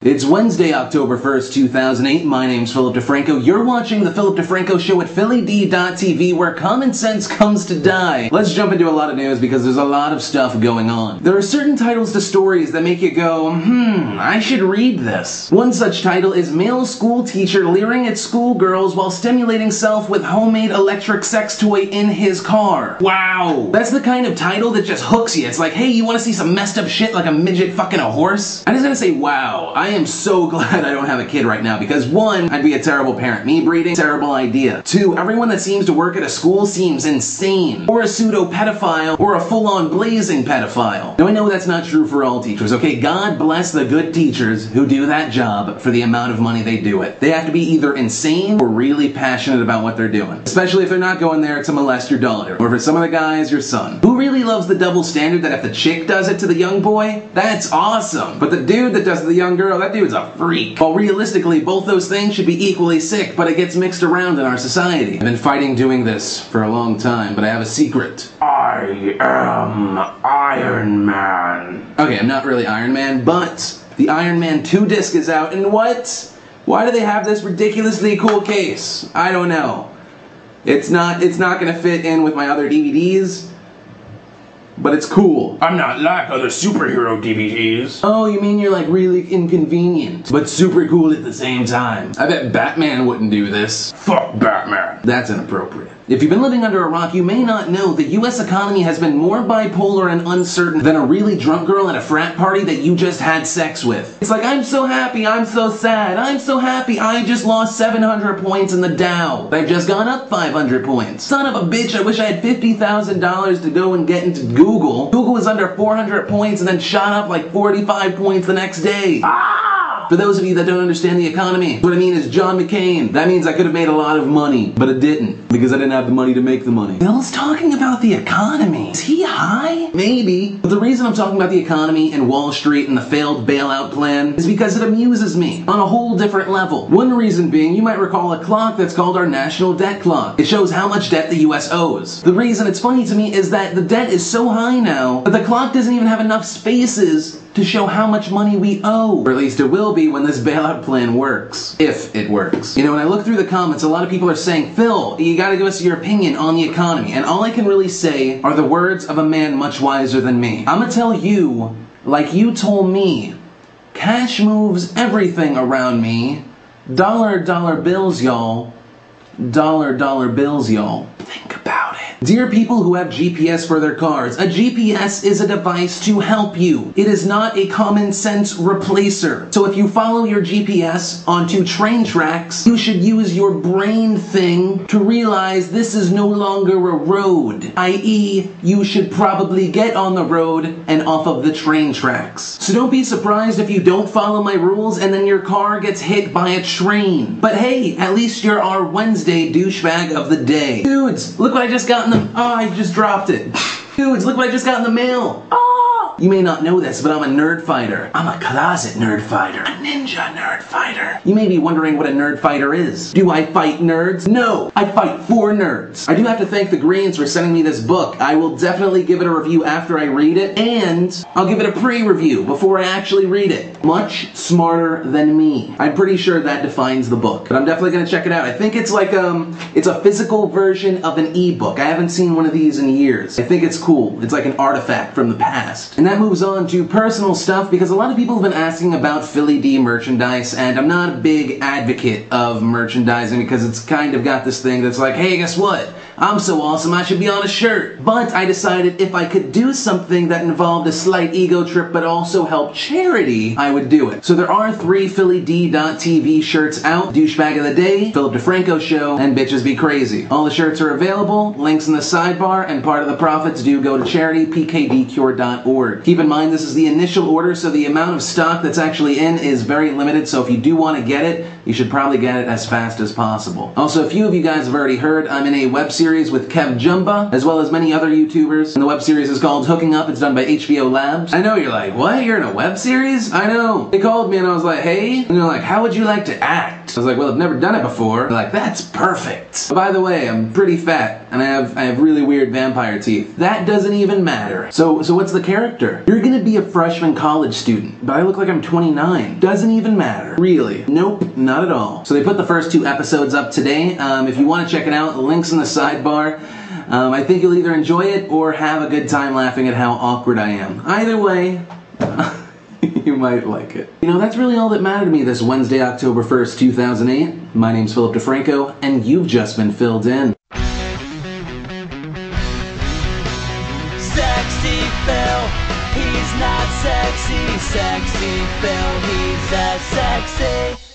It's Wednesday, October 1st, 2008. My name's Philip DeFranco. You're watching The Philip DeFranco Show at PhillyD.tv, where common sense comes to die. Let's jump into a lot of news because there's a lot of stuff going on. There are certain titles to stories that make you go, I should read this. One such title is Male School Teacher Leering at Schoolgirls While Stimulating Self with Homemade Electric Sex Toy in His Car. Wow. That's the kind of title that just hooks you. It's like, hey, you want to see some messed up shit like a midget fucking a horse? I'm just gonna say, wow. I am so glad I don't have a kid right now because one, I'd be a terrible parent. Me breeding, terrible idea. Two, everyone that seems to work at a school seems insane. Or a pseudo-pedophile, or a full-on blazing pedophile. Now I know that's not true for all teachers, okay? God bless the good teachers who do that job for the amount of money they do it. They have to be either insane or really passionate about what they're doing. Especially if they're not going there to molest your daughter. Or for some of the guys, your son. Who really loves the double standard that if the chick does it to the young boy, that's awesome. But the dude that does it to the young girl, that dude's a freak. While realistically, both those things should be equally sick, but it gets mixed around in our society. I've been fighting doing this for a long time, but I have a secret. I am Iron Man. Okay, I'm not really Iron Man, but the Iron Man 2 disc is out, and what? Why do they have this ridiculously cool case? I don't know. It's not gonna fit in with my other DVDs. But it's cool. I'm not like other superhero DVDs. Oh, you mean you're like really inconvenient, but super cool at the same time. I bet Batman wouldn't do this. Fuck Batman. That's inappropriate. If you've been living under a rock, you may not know the US economy has been more bipolar and uncertain than a really drunk girl at a frat party that you just had sex with. It's like, I'm so happy, I'm so sad, I'm so happy, I just lost 700 points in the Dow. I've just gone up 500 points. Son of a bitch, I wish I had $50,000 to go and get into Google. Google was under 400 points and then shot up like 45 points the next day. For those of you that don't understand the economy, what I mean is John McCain. That means I could have made a lot of money, but I didn't, because I didn't have the money to make the money. Bill's talking about the economy. Is he high? Maybe. But the reason I'm talking about the economy and Wall Street and the failed bailout plan is because it amuses me on a whole different level. One reason being, you might recall a clock that's called our national debt clock. It shows how much debt the US owes. The reason it's funny to me is that the debt is so high now that the clock doesn't even have enough spaces to show how much money we owe. Or at least it will be when this bailout plan works. If it works. You know, when I look through the comments, a lot of people are saying, Phil, you gotta give us your opinion on the economy. And all I can really say are the words of a man much wiser than me. I'm gonna tell you, like you told me, cash moves everything around me. Dollar bills, y'all. Dollar bills, y'all. Think about it. Dear people who have GPS for their cars, a GPS is a device to help you. It is not a common sense replacer. So if you follow your GPS onto train tracks, you should use your brain thing to realize this is no longer a road, i.e. you should probably get on the road and off of the train tracks. So don't be surprised if you don't follow my rules and then your car gets hit by a train. But hey, at least you're our Wednesday douchebag of the day. Dudes, look what I just got in the... Oh, I just dropped it. Dudes, look what I just got in the mail. Oh! You may not know this, but I'm a nerd fighter. I'm a closet nerd fighter. A ninja nerd fighter. You may be wondering what a nerd fighter is. Do I fight nerds? No, I fight for nerds. I do have to thank the Greens for sending me this book. I will definitely give it a review after I read it, and I'll give it a pre-review before I actually read it. Much smarter than me. I'm pretty sure that defines the book, but I'm definitely gonna check it out. I think it's like, it's a physical version of an ebook. I haven't seen one of these in years. I think it's cool. It's like an artifact from the past. And that moves on to personal stuff because a lot of people have been asking about Philly D merchandise, and I'm not a big advocate of merchandising because it's kind of got this thing that's like, hey, guess what? I'm so awesome, I should be on a shirt. But I decided if I could do something that involved a slight ego trip but also help charity, I would do it. So there are 3 PhillyD.tv shirts out: Douchebag of the Day, Philip DeFranco Show, and Bitches Be Crazy. All the shirts are available, links in the sidebar, and part of the profits do go to charity, pkdcure.org. Keep in mind this is the initial order, so the amount of stock that's actually in is very limited, so if you do want to get it, you should probably get it as fast as possible. Also, a few of you guys have already heard I'm in a web series with Kev Jumba, as well as many other YouTubers, and the web series is called Hooking Up. It's done by HBO Labs. I know you're like, what? You're in a web series? I know. They called me and I was like, hey, and they're like, how would you like to act? I was like, well, I've never done it before. They're like, that's perfect. But by the way, I'm pretty fat, and I have really weird vampire teeth. That doesn't even matter. So what's the character? actor. You're gonna be a freshman college student, but I look like I'm 29. Doesn't even matter. Really. Nope, not at all. So they put the first 2 episodes up today. If you want to check it out, the link's in the sidebar. I think you'll either enjoy it or have a good time laughing at how awkward I am. Either way, you might like it. You know, that's really all that mattered to me this Wednesday, October 1st, 2008. My name's Philip DeFranco, and you've just been filled in. Sexy Phil, he's not sexy. Sexy Phil, he's that sexy.